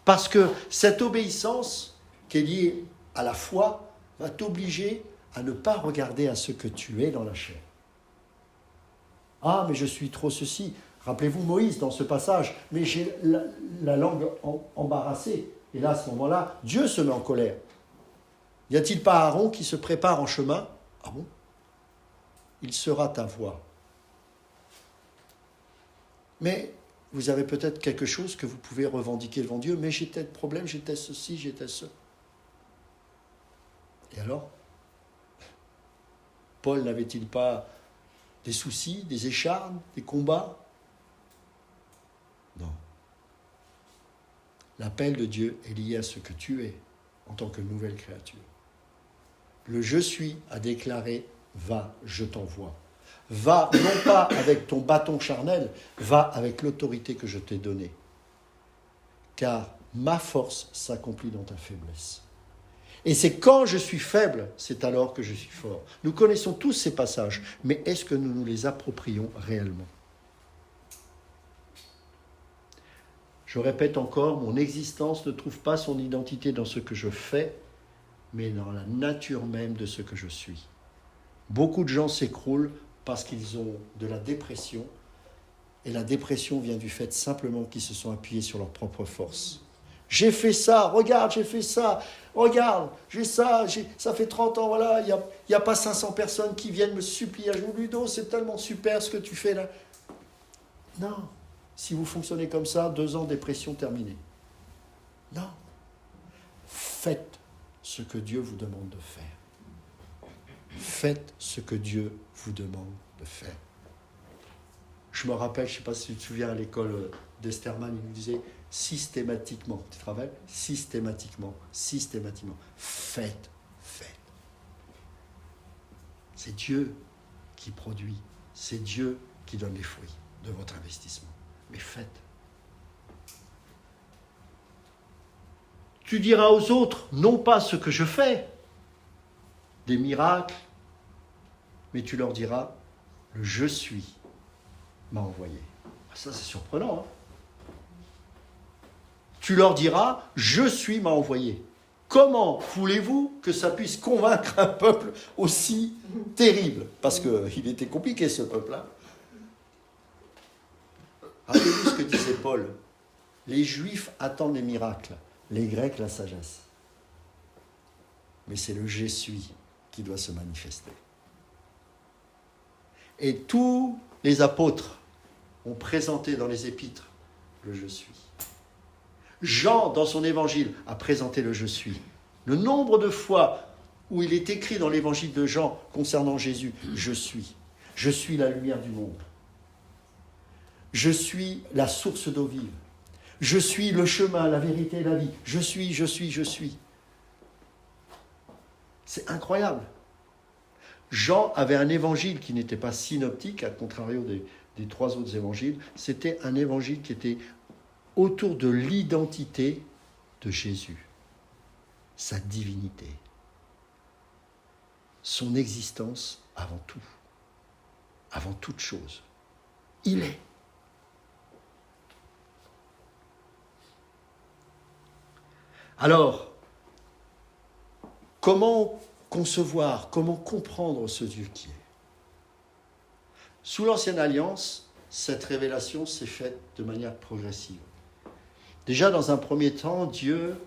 Parce que cette obéissance qui est liée à la foi va t'obliger à ne pas regarder à ce que tu es dans la chair. Ah, mais je suis trop ceci. Rappelez-vous Moïse dans ce passage, mais j'ai la langue embarrassée. Et là, à ce moment-là, Dieu se met en colère. Y a-t-il pas Aaron qui se prépare en chemin? Ah bon? Il sera ta voix. Mais vous avez peut-être quelque chose que vous pouvez revendiquer devant Dieu, mais j'ai tel problème, j'ai tel ceci, j'ai tel ce. Et alors? Paul n'avait-il pas des soucis, des échardes, des combats? Non. L'appel de Dieu est lié à ce que tu es en tant que nouvelle créature. Le « je suis » a déclaré « va, je t'envoie ». Va non pas avec ton bâton charnel, va avec l'autorité que je t'ai donnée. Car ma force s'accomplit dans ta faiblesse. Et c'est quand je suis faible, c'est alors que je suis fort. Nous connaissons tous ces passages, mais est-ce que nous nous les approprions réellement? Je répète encore, mon existence ne trouve pas son identité dans ce que je fais, mais dans la nature même de ce que je suis. Beaucoup de gens s'écroulent parce qu'ils ont de la dépression, et la dépression vient du fait simplement qu'ils se sont appuyés sur leur propre force. J'ai fait ça, regarde, j'ai fait ça, regarde, j'ai ça, ça fait 30 ans, voilà, il n'y a pas 500 personnes qui viennent me supplier, je vous Ludo, c'est tellement super ce que tu fais là. Non, si vous fonctionnez comme ça, 2 ans, dépression terminée. Non, faites ce que Dieu vous demande de faire. Faites ce que Dieu vous demande de faire. Je me rappelle, je ne sais pas si tu te souviens, à l'école d'Esterman, il nous disait systématiquement, tu te rappelles? Systématiquement. Faites. C'est Dieu qui produit, c'est Dieu qui donne les fruits de votre investissement. Mais faites. Tu diras aux autres, non pas ce que je fais, des miracles, mais tu leur diras, le je suis m'a envoyé. Ça, c'est surprenant. Hein? Tu leur diras, je suis m'a envoyé. Comment voulez-vous que ça puisse convaincre un peuple aussi terrible? Parce qu'il était compliqué, ce peuple-là. Rappelez-vous ce que disait Paul. Les Juifs attendent les miracles, les Grecs la sagesse. Mais c'est le je suis qui doit se manifester. Et tous les apôtres ont présenté dans les épîtres le je suis. Jean, dans son évangile, a présenté le je suis. Le nombre de fois où il est écrit dans l'évangile de Jean concernant Jésus, je suis la lumière du monde. Je suis la source d'eau vive. Je suis le chemin, la vérité et la vie. Je suis. C'est incroyable. Jean avait un évangile qui n'était pas synoptique, à contrario des 3 autres évangiles. C'était un évangile qui était autour de l'identité de Jésus, sa divinité, son existence avant tout, avant toute chose. Il est. Alors, comment concevoir, comment comprendre ce Dieu qui est? Sous l'Ancienne Alliance, cette révélation s'est faite de manière progressive. Déjà, dans un premier temps, Dieu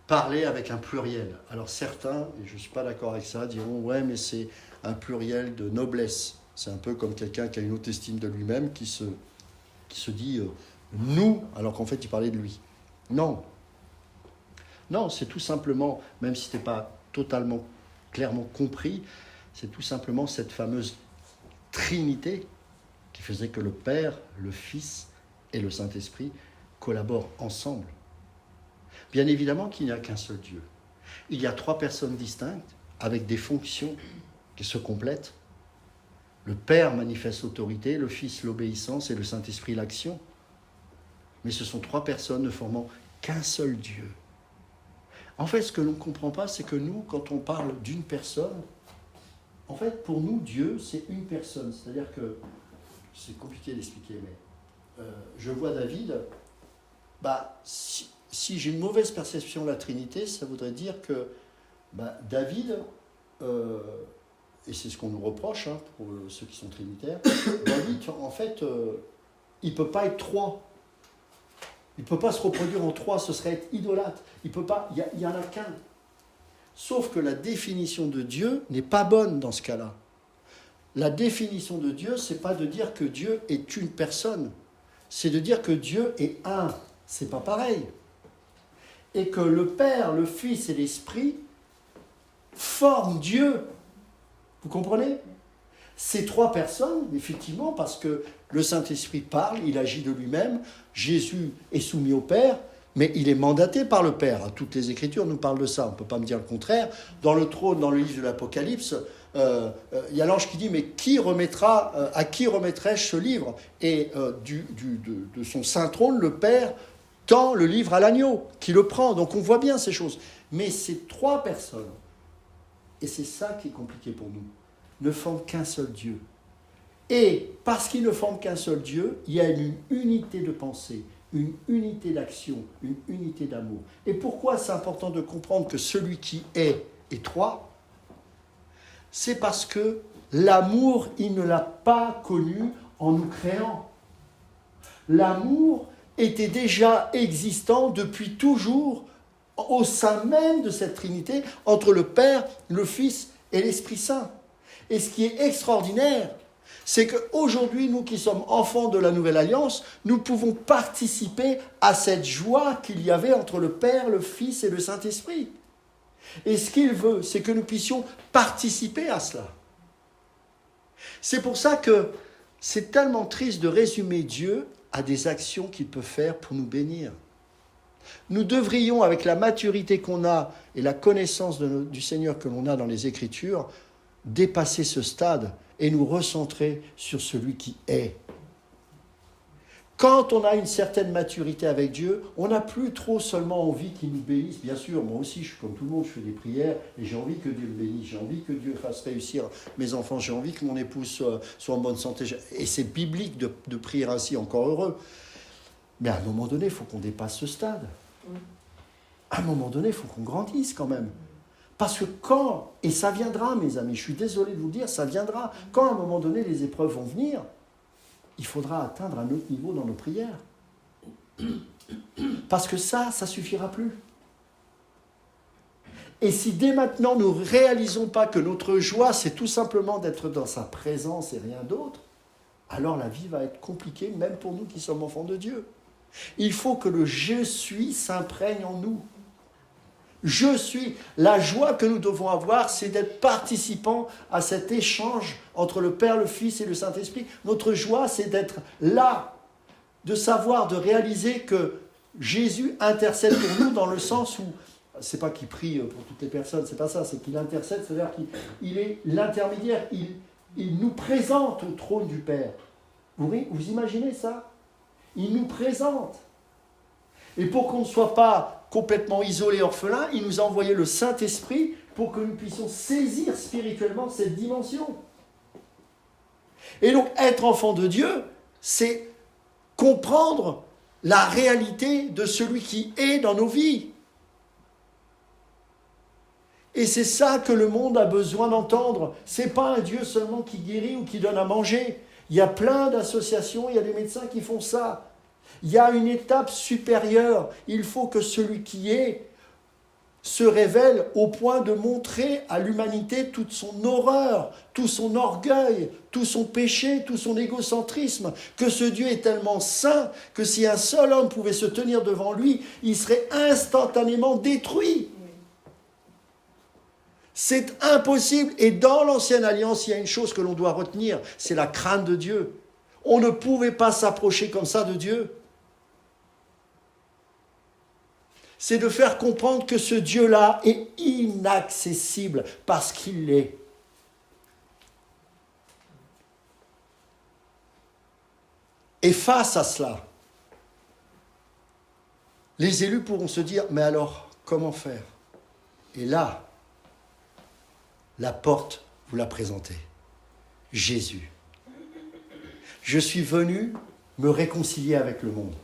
parlait avec un pluriel. Alors certains, et je ne suis pas d'accord avec ça, diront « ouais, mais c'est un pluriel de noblesse ». C'est un peu comme quelqu'un qui a une haute estime de lui-même, qui se dit « nous », alors qu'en fait, il parlait de lui. Non. Non, c'est tout simplement, même si ce n'était pas totalement clairement compris, c'est tout simplement cette fameuse Trinité qui faisait que le Père, le Fils et le Saint-Esprit collaborent ensemble. Bien évidemment qu'il n'y a qu'un seul Dieu. Il y a 3 personnes distinctes avec des fonctions qui se complètent. Le Père manifeste l'autorité, le Fils l'obéissance et le Saint-Esprit l'action. Mais ce sont 3 personnes ne formant qu'un seul Dieu. En fait, ce que l'on ne comprend pas, c'est que nous, quand on parle d'une personne, en fait, pour nous, Dieu, c'est une personne. C'est-à-dire que, c'est compliqué d'expliquer, mais je vois David, si j'ai une mauvaise perception de la Trinité, ça voudrait dire que David, et c'est ce qu'on nous reproche, pour ceux qui sont trinitaires, David, en fait, il ne peut pas être 3. Il ne peut pas se reproduire en 3, ce serait être idolâtre. Il peut pas, il n'y en a qu'un. Sauf que la définition de Dieu n'est pas bonne dans ce cas-là. La définition de Dieu, ce n'est pas de dire que Dieu est une personne. C'est de dire que Dieu est un. Ce n'est pas pareil. Et que le Père, le Fils et l'Esprit forment Dieu. Vous comprenez ? Ces 3 personnes, effectivement, parce que le Saint-Esprit parle, il agit de lui-même, Jésus est soumis au Père, mais il est mandaté par le Père. Toutes les Écritures nous parlent de ça, on ne peut pas me dire le contraire. Dans le trône, dans le livre de l'Apocalypse, il y a l'ange qui dit « Mais à qui remettrai-je ce livre ?» Et de son saint trône, le Père tend le livre à l'agneau, qui le prend. Donc on voit bien ces choses. Mais ces 3 personnes, et c'est ça qui est compliqué pour nous, ne forment qu'un seul Dieu. Et parce qu'ils ne forment qu'un seul Dieu, il y a une unité de pensée, une unité d'action, une unité d'amour. Et pourquoi c'est important de comprendre que celui qui est 3 ? C'est parce que l'amour, il ne l'a pas connu en nous créant. L'amour était déjà existant depuis toujours au sein même de cette Trinité, entre le Père, le Fils et l'Esprit Saint. Et ce qui est extraordinaire, c'est qu'aujourd'hui, nous qui sommes enfants de la Nouvelle Alliance, nous pouvons participer à cette joie qu'il y avait entre le Père, le Fils et le Saint-Esprit. Et ce qu'il veut, c'est que nous puissions participer à cela. C'est pour ça que c'est tellement triste de résumer Dieu à des actions qu'il peut faire pour nous bénir. Nous devrions, avec la maturité qu'on a et la connaissance du Seigneur que l'on a dans les Écritures, dépasser ce stade et nous recentrer sur celui qui est. Quand on a une certaine maturité avec Dieu, on n'a plus trop seulement envie qu'il nous bénisse. Bien sûr, moi aussi, je suis comme tout le monde, je fais des prières et j'ai envie que Dieu me bénisse, j'ai envie que Dieu fasse réussir mes enfants, j'ai envie que mon épouse soit en bonne santé. Et c'est biblique de prier ainsi, encore heureux. Mais à un moment donné, il faut qu'on dépasse ce stade. À un moment donné, il faut qu'on grandisse quand même. Parce que quand, et ça viendra mes amis, je suis désolé de vous le dire, ça viendra, quand à un moment donné les épreuves vont venir, il faudra atteindre un autre niveau dans nos prières. Parce que ça suffira plus. Et si dès maintenant nous ne réalisons pas que notre joie, c'est tout simplement d'être dans sa présence et rien d'autre, alors la vie va être compliquée, même pour nous qui sommes enfants de Dieu. Il faut que le « je suis » s'imprègne en nous. Je suis. La joie que nous devons avoir, c'est d'être participants à cet échange entre le Père, le Fils et le Saint-Esprit. Notre joie, c'est d'être là, de savoir, de réaliser que Jésus intercède pour nous dans le sens où, c'est pas qu'il prie pour toutes les personnes, c'est pas ça, c'est qu'il intercède, c'est-à-dire qu'il est l'intermédiaire, il nous présente au trône du Père. Vous imaginez ça? Il nous présente. Et pour qu'on ne soit pas complètement isolé, orphelin, il nous a envoyé le Saint-Esprit pour que nous puissions saisir spirituellement cette dimension. Et donc, être enfant de Dieu, c'est comprendre la réalité de celui qui est dans nos vies. Et c'est ça que le monde a besoin d'entendre. Ce n'est pas un Dieu seulement qui guérit ou qui donne à manger. Il y a plein d'associations, il y a des médecins qui font ça. Il y a une étape supérieure. Il faut que celui qui est se révèle au point de montrer à l'humanité toute son horreur, tout son orgueil, tout son péché, tout son égocentrisme, que ce Dieu est tellement saint que si un seul homme pouvait se tenir devant lui, il serait instantanément détruit. C'est impossible. Et dans l'Ancienne Alliance, il y a une chose que l'on doit retenir, c'est la crainte de Dieu. On ne pouvait pas s'approcher comme ça de Dieu. C'est de faire comprendre que ce Dieu-là est inaccessible parce qu'il l'est. Et face à cela, les élus pourront se dire, mais alors, comment faire? Et là, la porte, vous la présentez. Jésus. Je suis venu me réconcilier avec le monde.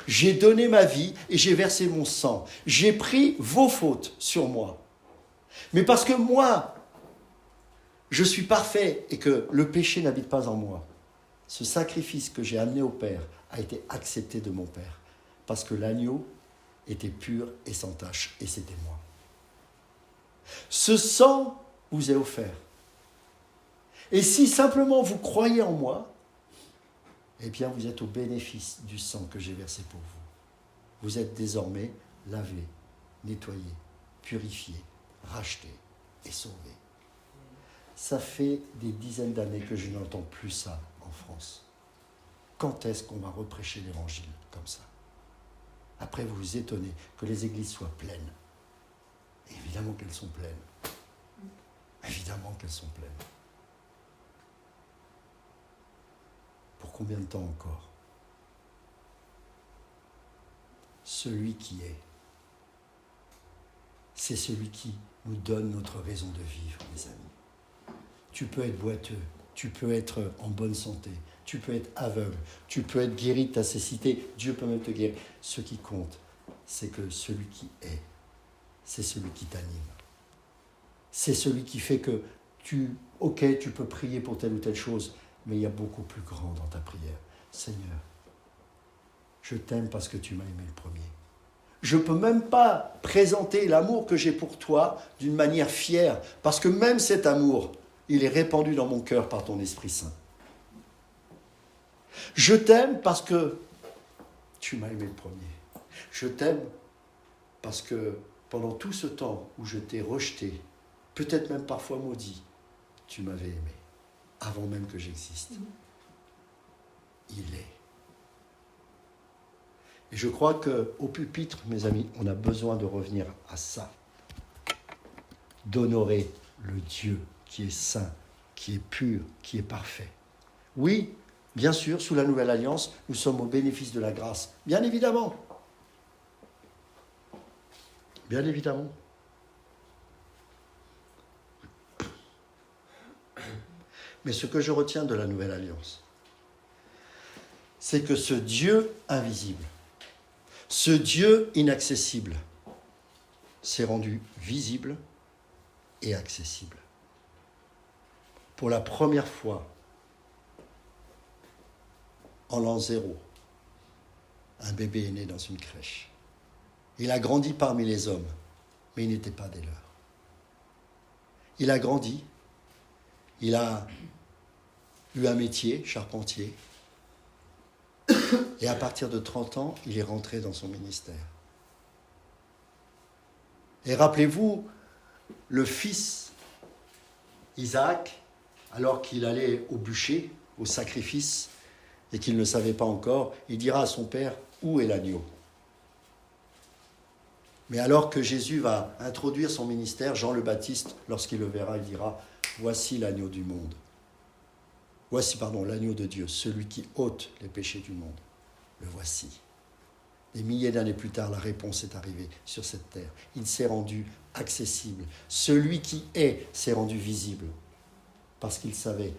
J'ai donné ma vie et j'ai versé mon sang. J'ai pris vos fautes sur moi. Mais parce que moi, je suis parfait et que le péché n'habite pas en moi, ce sacrifice que j'ai amené au Père a été accepté de mon Père. Parce que l'agneau était pur et sans tache, et c'était moi. Ce sang vous est offert. Et si simplement vous croyez en moi, eh bien vous êtes au bénéfice du sang que j'ai versé pour vous. Vous êtes désormais lavé, nettoyé, purifié, racheté et sauvé. Ça fait des dizaines d'années que je n'entends plus ça en France. Quand est-ce qu'on va reprêcher l'évangile comme ça? Après, vous vous étonnez que les églises soient pleines. Évidemment qu'elles sont pleines. Évidemment qu'elles sont pleines. Pour combien de temps encore? Celui qui est, c'est celui qui nous donne notre raison de vivre, mes amis. Tu peux être boiteux, tu peux être en bonne santé, tu peux être aveugle, tu peux être guéri de ta cécité, Dieu peut même te guérir. Ce qui compte, c'est que celui qui est, c'est celui qui t'anime. C'est celui qui fait que tu peux prier pour telle ou telle chose, mais il y a beaucoup plus grand dans ta prière. Seigneur, je t'aime parce que tu m'as aimé le premier. Je ne peux même pas présenter l'amour que j'ai pour toi d'une manière fière, parce que même cet amour, il est répandu dans mon cœur par ton Esprit Saint. Je t'aime parce que tu m'as aimé le premier. Je t'aime parce que pendant tout ce temps où je t'ai rejeté, peut-être même parfois maudit, tu m'avais aimé, avant même que j'existe. Il est. Et je crois qu'au pupitre, mes amis, on a besoin de revenir à ça. D'honorer le Dieu qui est saint, qui est pur, qui est parfait. Oui, bien sûr, sous la Nouvelle Alliance, nous sommes au bénéfice de la grâce. Bien évidemment. Bien évidemment. Mais ce que je retiens de la Nouvelle Alliance, c'est que ce Dieu invisible, ce Dieu inaccessible, s'est rendu visible et accessible. Pour la première fois, en l'an 0, un bébé est né dans une crèche. Il a grandi parmi les hommes, mais il n'était pas des leurs. Il a grandi, il a eu un métier, charpentier. Et à partir de 30 ans, il est rentré dans son ministère. Et rappelez-vous, le fils Isaac, alors qu'il allait au bûcher, au sacrifice, et qu'il ne savait pas encore, il dira à son père, où est l'agneau ? Mais alors que Jésus va introduire son ministère, Jean le Baptiste, lorsqu'il le verra, il dira, voici l'agneau du monde. Voici, l'agneau de Dieu, celui qui ôte les péchés du monde. Le voici. Des milliers d'années plus tard, la réponse est arrivée sur cette terre. Il s'est rendu accessible. Celui qui est s'est rendu visible. Parce qu'il savait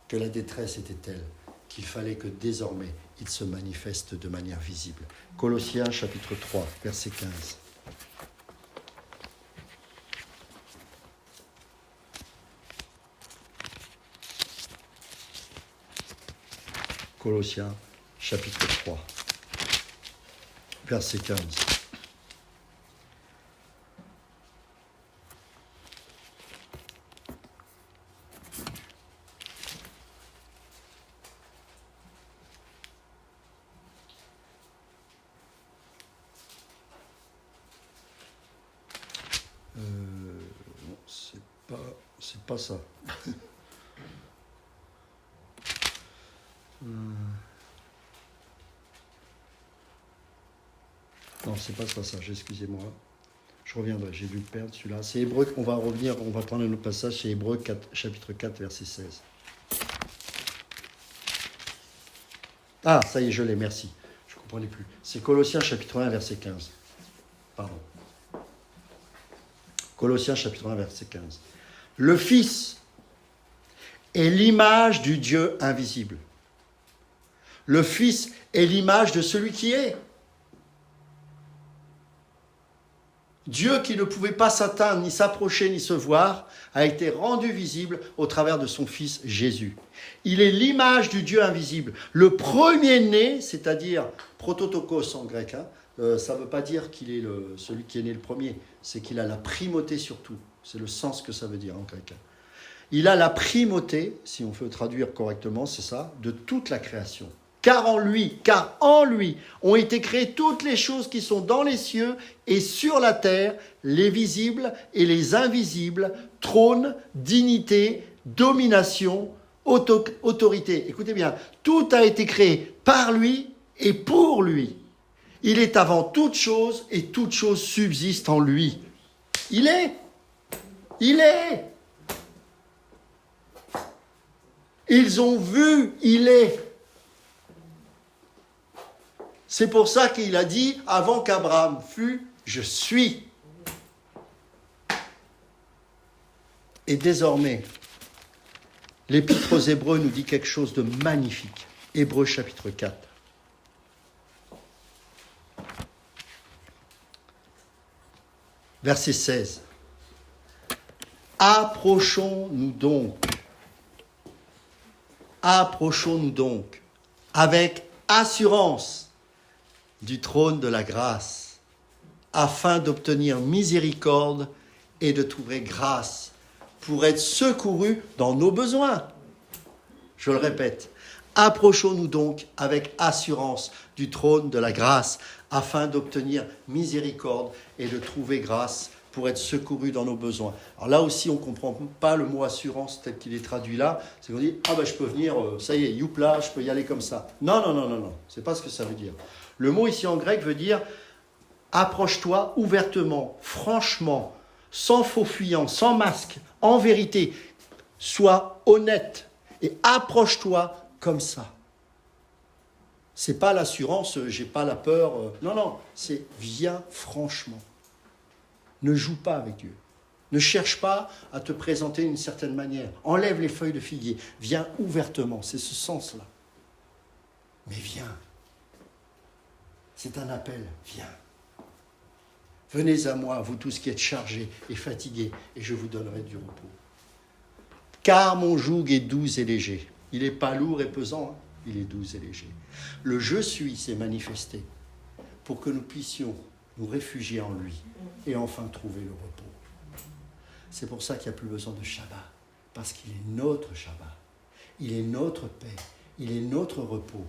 que la détresse était telle qu'il fallait que désormais il se manifeste de manière visible. Colossiens chapitre 3, verset 15. Colossiens chapitre 3, verset 15. Non, c'est pas ça. Non, c'est pas ça, excusez-moi. Je reviendrai, j'ai dû le perdre celui-là. C'est Hébreux, on va prendre un autre passage, c'est Hébreux 4, chapitre 4, verset 16. Ah, ça y est, je l'ai, merci. Je ne comprenais plus. C'est Colossiens chapitre 1, verset 15. Pardon. Colossiens chapitre 1, verset 15. Le Fils est l'image du Dieu invisible. Le Fils est l'image de celui qui est. Dieu qui ne pouvait pas s'atteindre, ni s'approcher, ni se voir, a été rendu visible au travers de son Fils Jésus. Il est l'image du Dieu invisible. Le premier-né, c'est-à-dire prototokos en grec, ça ne veut pas dire qu'il est celui qui est né le premier, c'est qu'il a la primauté sur tout. C'est le sens que ça veut dire en grec. Il a la primauté, si on veut traduire correctement, c'est ça, de toute la création. Car en lui ont été créées toutes les choses qui sont dans les cieux et sur la terre, les visibles et les invisibles, trône, dignité, domination, autorité. Écoutez bien, tout a été créé par lui et pour lui. Il est avant toute chose et toute chose subsiste en lui. Il est. Ils ont vu, il est. C'est pour ça qu'il a dit, avant qu'Abraham fût, je suis. Et désormais, l'Épître aux Hébreux nous dit quelque chose de magnifique. Hébreux chapitre 4. Verset 16. Approchons-nous donc avec assurance du trône de la grâce, afin d'obtenir miséricorde et de trouver grâce pour être secourus dans nos besoins. Je le répète, approchons-nous donc avec assurance du trône de la grâce, afin d'obtenir miséricorde et de trouver grâce pour être secourus dans nos besoins. Alors là aussi, on ne comprend pas le mot assurance tel qu'il est traduit là. C'est qu'on dit, je peux venir, ça y est, youpla, je peux y aller comme ça. Non, c'est pas ce que ça veut dire. Le mot ici en grec veut dire approche-toi ouvertement, franchement, sans faux fuyant, sans masque, en vérité. Sois honnête et approche-toi comme ça. C'est pas l'assurance, j'ai pas la peur. Non, c'est viens franchement. Ne joue pas avec Dieu. Ne cherche pas à te présenter d'une certaine manière. Enlève les feuilles de figuier. Viens ouvertement, c'est ce sens-là. Mais viens. C'est un appel, viens. Venez à moi, vous tous qui êtes chargés et fatigués, et je vous donnerai du repos. Car mon joug est doux et léger. Il n'est pas lourd et pesant, il est doux et léger. Le je suis s'est manifesté pour que nous puissions nous réfugier en lui et enfin trouver le repos. C'est pour ça qu'il n'y a plus besoin de Shabbat, parce qu'il est notre Shabbat. Il est notre paix. Il est notre repos.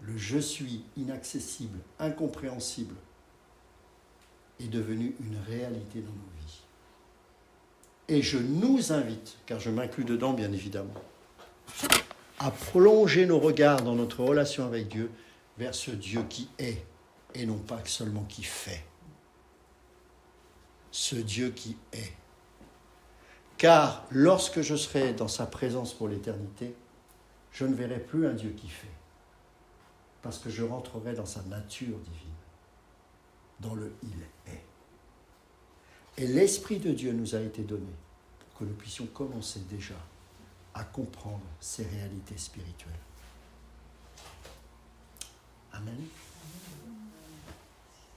Le je suis inaccessible, incompréhensible est devenu une réalité dans nos vies. Et je nous invite, car je m'inclus dedans bien évidemment, à prolonger nos regards dans notre relation avec Dieu vers ce Dieu qui est et non pas seulement qui fait. Ce Dieu qui est. Car lorsque je serai dans sa présence pour l'éternité, je ne verrai plus un Dieu qui fait, parce que je rentrerai dans sa nature divine, dans le il est. Et l'Esprit de Dieu nous a été donné pour que nous puissions commencer déjà à comprendre ces réalités spirituelles. Amen.